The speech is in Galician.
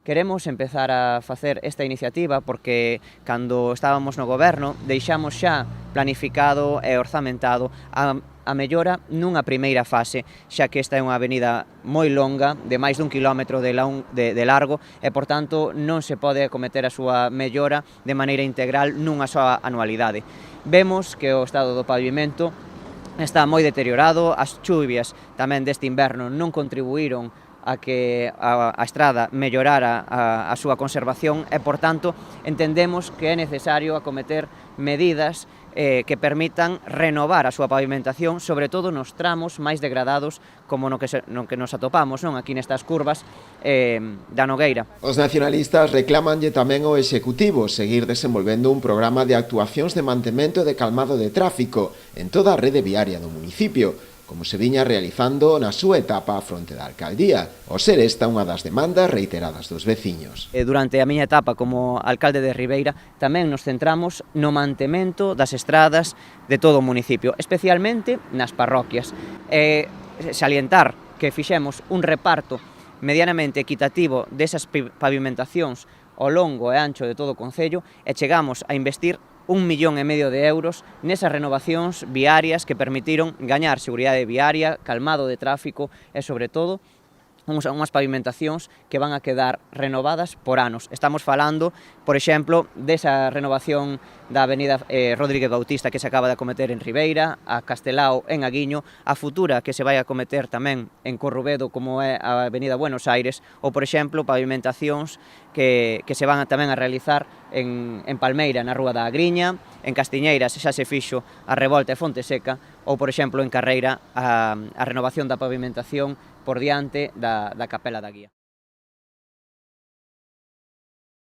Queremos empezar a facer esta iniciativa porque cando estábamos no goberno deixamos xa planificado e orzamentado a mellora nunha primeira fase, xa que esta é unha avenida moi longa, de máis dun quilómetro de largo e, por tanto, non se pode acometer a súa mellora de maneira integral nunha soa anualidade. Vemos que o estado do pavimento está moi deteriorado, as chuvias tamén deste inverno non contribuíron a que a estrada mellorara a súa conservación e, por tanto, entendemos que é necesario acometer medidas que permitan renovar a súa pavimentación, sobre todo nos tramos máis degradados como no que nos atopamos, non? Aquí nestas curvas da Nogueira. Os nacionalistas reclamanlle tamén ao Executivo seguir desenvolvendo un programa de actuacións de mantemento e de calmado de tráfico en toda a rede viaria do municipio, como se viña realizando na súa etapa á fronte da alcaldía, ao ser esta unha das demandas reiteradas dos veciños. Durante a miña etapa como alcalde de Ribeira tamén nos centramos no mantemento das estradas de todo o municipio, especialmente nas parroquias. Salientar que fixemos un reparto medianamente equitativo desas pavimentacións ao longo e ancho de todo o concello e chegamos a investir 1,5 millón de euros nesas renovacións viarias que permitiron gañar seguridade viaria, calmado de tráfico e, sobre todo, unhas pavimentacións que van a quedar renovadas por anos. Estamos falando, por exemplo, desa renovación da avenida Rodríguez Bautista que se acaba de acometer en Ribeira, a Castelao en Aguiño, a futura que se vai acometer tamén en Corrubedo como é a avenida Buenos Aires, ou, por exemplo, pavimentacións que se van tamén a realizar en Palmeira, na Rúa da Agriña, en Castiñeiras xa se fixo a Revolta e Fonteseca, ou, por exemplo, en Carreira a renovación da pavimentación por diante da Capela da Guía.